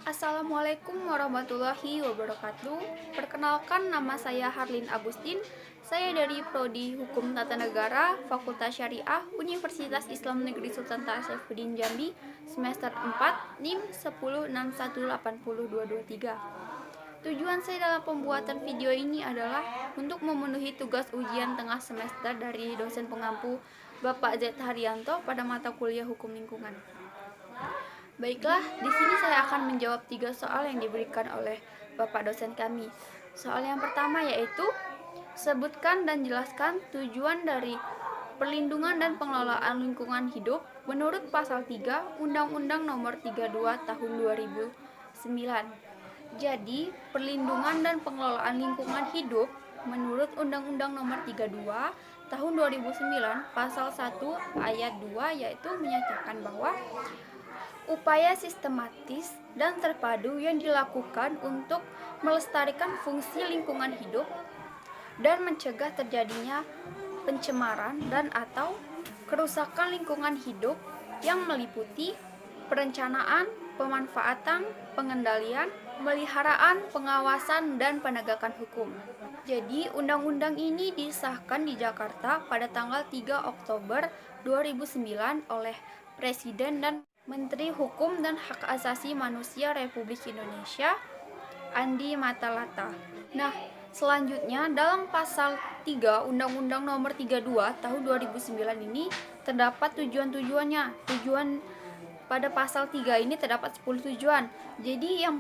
Assalamualaikum warahmatullahi wabarakatuh. Perkenalkan, nama saya Harlin Agustin. Saya dari Prodi Hukum Tata Negara, Fakultas Syariah, Universitas Islam Negeri Sultan Tasefuddin Jambi, semester 4, NIM 106180223. Tujuan saya dalam pembuatan video ini adalah untuk memenuhi tugas ujian tengah semester dari dosen pengampu Bapak Z. Haryanto pada mata kuliah Hukum Lingkungan. Baiklah, di sini saya akan menjawab 3 soal yang diberikan oleh Bapak dosen kami. Soal yang pertama yaitu, sebutkan dan jelaskan tujuan dari perlindungan dan pengelolaan lingkungan hidup menurut pasal 3 Undang-Undang Nomor 32 Tahun 2009. Jadi, perlindungan dan pengelolaan lingkungan hidup menurut Undang-Undang Nomor 32 Tahun 2009 pasal 1 ayat 2 yaitu menyatakan bahwa upaya sistematis dan terpadu yang dilakukan untuk melestarikan fungsi lingkungan hidup dan mencegah terjadinya pencemaran dan atau kerusakan lingkungan hidup yang meliputi perencanaan, pemanfaatan, pengendalian, pemeliharaan, pengawasan, dan penegakan hukum. Jadi, undang-undang ini disahkan di Jakarta pada tanggal 3 Oktober 2009 oleh Presiden dan Menteri Hukum dan Hak Asasi Manusia Republik Indonesia, Andi Matalata. Nah, selanjutnya dalam pasal 3 Undang-Undang Nomor 32 Tahun 2009 ini terdapat tujuan-tujuannya. Tujuan pada pasal 3 ini terdapat 10 tujuan. Jadi yang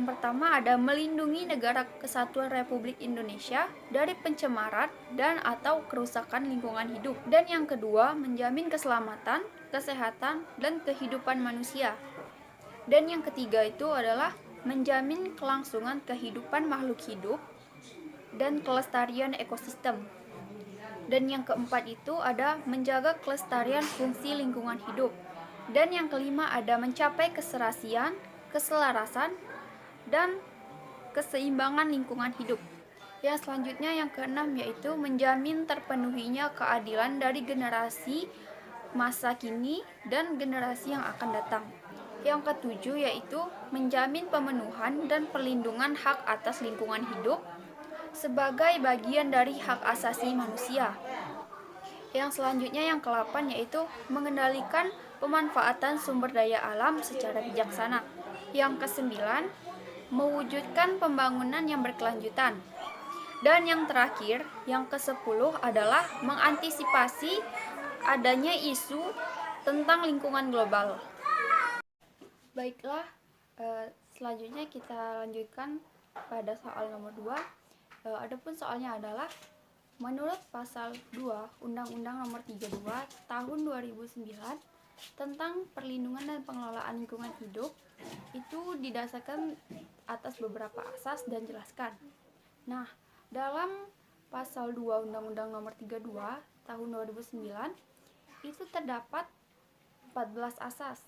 pertama ada melindungi negara kesatuan Republik Indonesia dari pencemaran dan atau kerusakan lingkungan hidup. Dan yang kedua, menjamin keselamatan, kesehatan, dan kehidupan manusia. Dan yang ketiga itu adalah menjamin kelangsungan kehidupan makhluk hidup dan kelestarian ekosistem. Dan yang keempat itu ada menjaga kelestarian fungsi lingkungan hidup. Dan yang kelima ada mencapai keserasian, keselarasan, dan keseimbangan lingkungan hidup. Yang selanjutnya yang keenam yaitu menjamin terpenuhinya keadilan dari generasi masa kini dan generasi yang akan datang. Yang ketujuh yaitu menjamin pemenuhan dan perlindungan hak atas lingkungan hidup sebagai bagian dari hak asasi manusia. Yang selanjutnya yang ke-8 yaitu mengendalikan pemanfaatan sumber daya alam secara bijaksana. Yang ke-9 mewujudkan pembangunan yang berkelanjutan. Dan yang terakhir, yang ke-10 adalah mengantisipasi adanya isu tentang lingkungan global. Baiklah, selanjutnya kita lanjutkan pada soal nomor 2. Adapun soalnya adalah menurut pasal 2 Undang-Undang Nomor 32 Tahun 2009 tentang perlindungan dan pengelolaan lingkungan hidup itu didasarkan atas beberapa asas dan jelaskan. Nah, dalam pasal 2 Undang-Undang Nomor 32 Tahun 2009 itu terdapat 14 asas.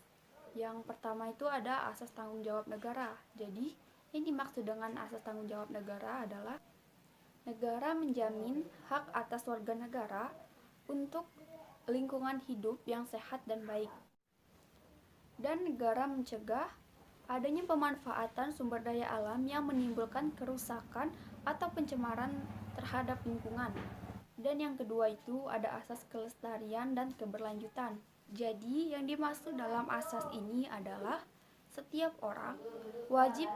Yang pertama itu ada asas tanggung jawab negara. Jadi, yang dimaksud dengan asas tanggung jawab negara adalah negara menjamin hak atas warga negara untuk lingkungan hidup yang sehat dan baik. Dan negara mencegah adanya pemanfaatan sumber daya alam yang menimbulkan kerusakan atau pencemaran terhadap lingkungan. Dan yang kedua itu ada asas kelestarian dan keberlanjutan. Jadi yang dimaksud dalam asas ini adalah setiap orang wajib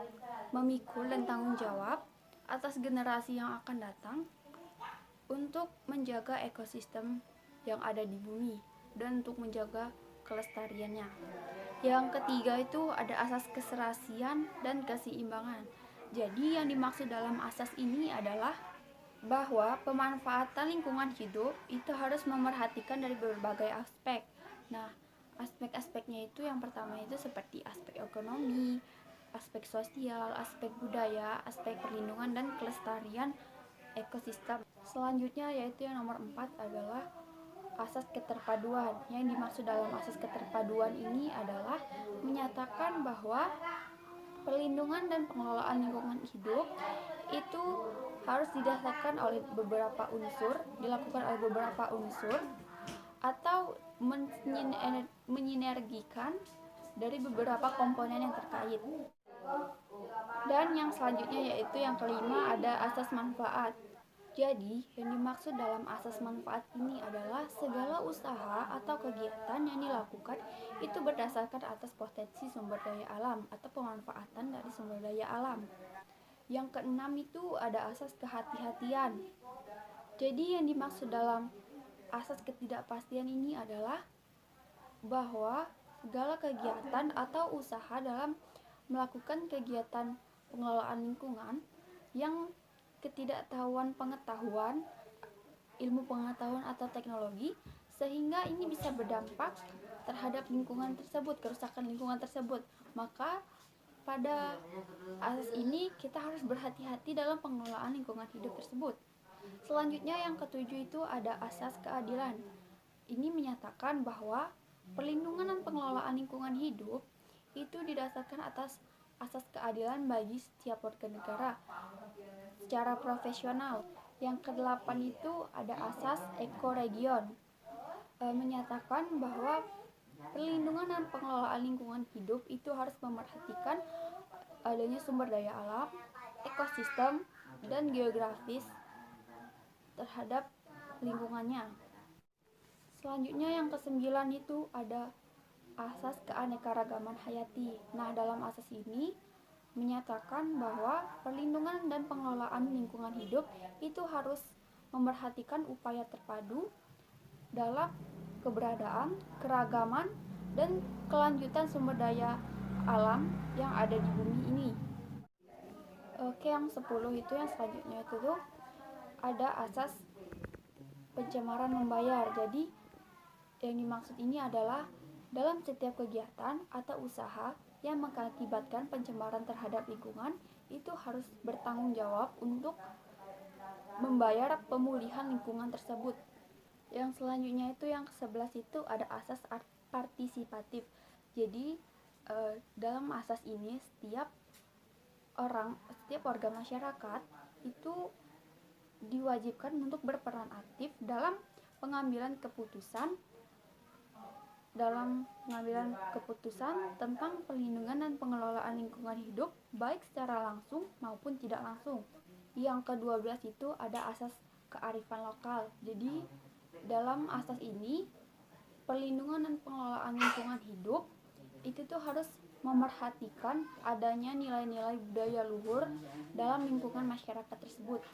memikul dan tanggung jawab atas generasi yang akan datang untuk menjaga ekosistem yang ada di bumi dan untuk menjaga kelestariannya. Yang ketiga itu ada asas keserasian dan keseimbangan. Jadi yang dimaksud dalam asas ini adalah bahwa pemanfaatan lingkungan hidup itu harus memerhatikan dari berbagai aspek. Nah, aspek-aspeknya itu yang pertama itu seperti aspek ekonomi, aspek sosial, aspek budaya, aspek perlindungan dan kelestarian ekosistem. Selanjutnya yaitu yang nomor 4 adalah asas keterpaduan. Yang dimaksud dalam asas keterpaduan ini adalah menyatakan bahwa perlindungan dan pengelolaan lingkungan hidup itu harus didasarkan oleh beberapa unsur, dilakukan oleh beberapa unsur atau menyinergikan dari beberapa komponen yang terkait. Dan yang selanjutnya yaitu yang kelima ada asas manfaat. Jadi, yang dimaksud dalam asas manfaat ini adalah segala usaha atau kegiatan yang dilakukan itu berdasarkan atas potensi sumber daya alam atau pemanfaatan dari sumber daya alam. Yang keenam itu ada asas kehati-hatian. Jadi, yang dimaksud dalam asas ketidakpastian ini adalah bahwa segala kegiatan atau usaha dalam melakukan kegiatan pengelolaan lingkungan yang ketidaktahuan pengetahuan, ilmu pengetahuan atau teknologi, sehingga ini bisa berdampak terhadap lingkungan tersebut, kerusakan lingkungan tersebut. Maka pada asas ini kita harus berhati-hati dalam pengelolaan lingkungan hidup tersebut. Selanjutnya yang ketujuh itu ada asas keadilan. Ini menyatakan bahwa perlindungan dan pengelolaan lingkungan hidup itu didasarkan atas asas keadilan bagi setiap warga negara secara profesional. Yang kedelapan itu ada asas ekoregion, menyatakan bahwa perlindungan dan pengelolaan lingkungan hidup itu harus memerhatikan adanya sumber daya alam, ekosistem, dan geografis terhadap lingkungannya. Selanjutnya yang kesembilan itu ada asas keanekaragaman hayati. Nah, dalam asas ini menyatakan bahwa perlindungan dan pengelolaan lingkungan hidup itu harus memerhatikan upaya terpadu dalam keberadaan, keragaman, dan kelanjutan sumber daya alam yang ada di bumi ini. Oke, yang 10 itu yang selanjutnya itu tuh ada asas pencemaran membayar. Jadi yang dimaksud ini adalah dalam setiap kegiatan atau usaha yang mengakibatkan pencemaran terhadap lingkungan itu harus bertanggung jawab untuk membayar pemulihan lingkungan tersebut. Yang selanjutnya itu yang ke-11 itu ada asas partisipatif. Jadi dalam asas ini setiap warga masyarakat itu diwajibkan untuk berperan aktif dalam pengambilan keputusan tentang perlindungan dan pengelolaan lingkungan hidup baik secara langsung maupun tidak langsung. Yang ke-12 itu ada asas kearifan lokal. Jadi dalam asas ini perlindungan dan pengelolaan lingkungan hidup itu tuh harus memerhatikan adanya nilai-nilai budaya luhur dalam lingkungan masyarakat tersebut.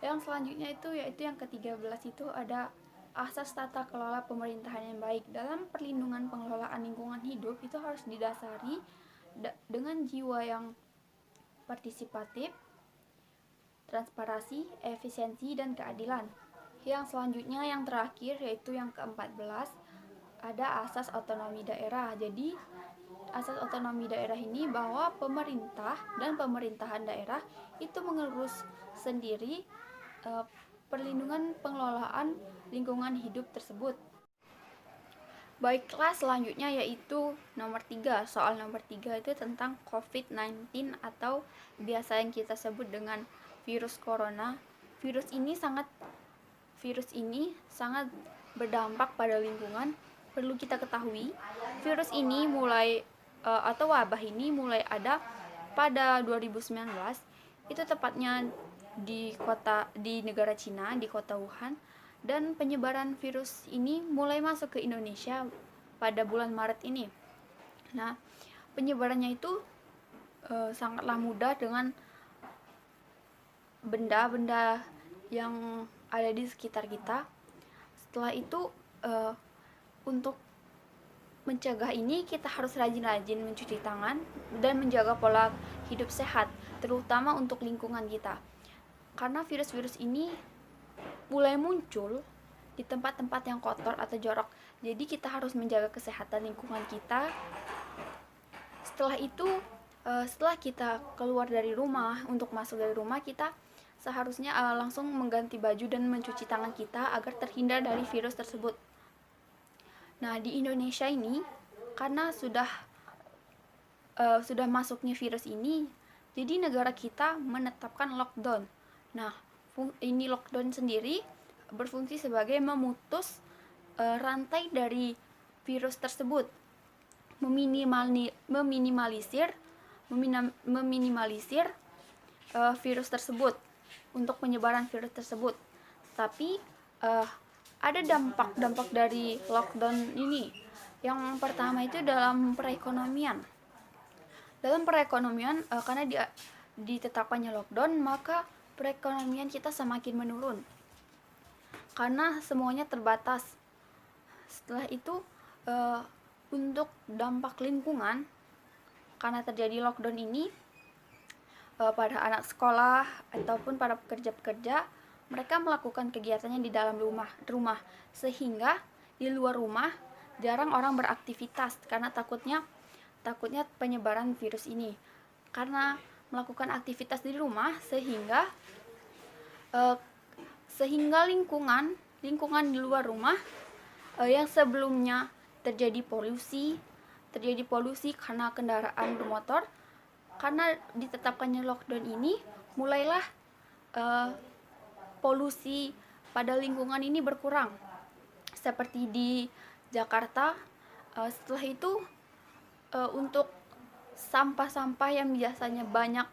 Yang selanjutnya itu yaitu yang ke-13 itu ada asas tata kelola pemerintahan yang baik. Dalam perlindungan pengelolaan lingkungan hidup itu harus didasari dengan jiwa yang partisipatif, transparansi, efisiensi, dan keadilan. Yang selanjutnya yang terakhir yaitu yang ke-14 ada asas otonomi daerah. Jadi asas otonomi daerah ini bahwa pemerintah dan pemerintahan daerah itu mengurus sendiri perlindungan pengelolaan lingkungan hidup tersebut. Baiklah, selanjutnya yaitu nomor 3. Soal nomor 3 itu tentang COVID-19 atau biasa yang kita sebut dengan virus corona. Virus ini sangat berdampak pada lingkungan. Perlu kita ketahui, virus ini atau wabah ini mulai ada pada 2019. Itu tepatnya di negara Cina, di kota Wuhan, dan penyebaran virus ini mulai masuk ke Indonesia pada bulan Maret ini. Nah, penyebarannya itu sangatlah mudah dengan benda-benda yang ada di sekitar kita. Setelah itu untuk mencegah ini kita harus rajin-rajin mencuci tangan dan menjaga pola hidup sehat, terutama untuk lingkungan kita. Karena virus-virus ini mulai muncul di tempat-tempat yang kotor atau jorok. Jadi kita harus menjaga kesehatan lingkungan kita. Setelah itu, setelah kita keluar dari rumah, untuk masuk dari rumah, kita seharusnya langsung mengganti baju dan mencuci tangan kita agar terhindar dari virus tersebut. Nah, di Indonesia ini karena sudah masuknya virus ini, jadi negara kita menetapkan lockdown. Nah, ini lockdown sendiri berfungsi sebagai memutus rantai dari virus tersebut. meminimalisir virus tersebut, untuk penyebaran virus tersebut. Tapi ada dampak dari lockdown ini. Yang pertama itu dalam perekonomian. Karena ditetapkannya lockdown, maka perekonomian kita semakin menurun karena semuanya terbatas. Setelah itu untuk dampak lingkungan, karena terjadi lockdown ini, pada anak sekolah ataupun para pekerja-pekerja, mereka melakukan kegiatannya di dalam rumah, sehingga di luar rumah jarang orang beraktivitas karena takutnya penyebaran virus ini. Karena melakukan aktivitas di rumah, sehingga lingkungan di luar rumah yang sebelumnya terjadi polusi karena kendaraan bermotor, karena ditetapkannya lockdown ini, mulailah polusi pada lingkungan ini berkurang. Seperti di Jakarta, setelah itu untuk sampah-sampah yang biasanya banyak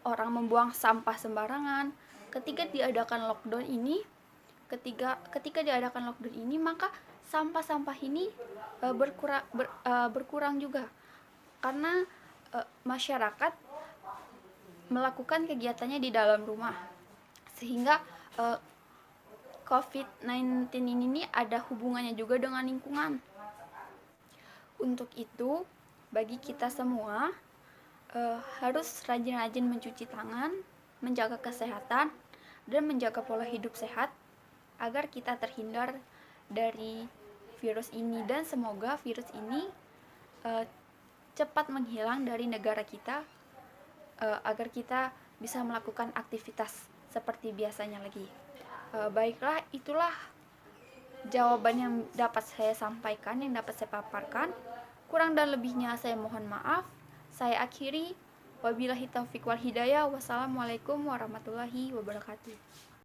orang membuang sampah sembarangan, ketika diadakan lockdown ini, maka sampah-sampah ini berkurang juga, karena masyarakat melakukan kegiatannya di dalam rumah, sehingga COVID-19 ini ada hubungannya juga dengan lingkungan. Untuk itu, bagi kita semua harus rajin-rajin mencuci tangan, menjaga kesehatan, dan menjaga pola hidup sehat agar kita terhindar dari virus ini, dan semoga virus ini cepat menghilang dari negara kita, agar kita bisa melakukan aktivitas seperti biasanya lagi. Baiklah, itulah jawaban yang dapat saya sampaikan, yang dapat saya paparkan. Kurang dan lebihnya saya mohon maaf. Saya akhiri. Wabillahi taufiq wal hidayah. Wassalamualaikum warahmatullahi wabarakatuh.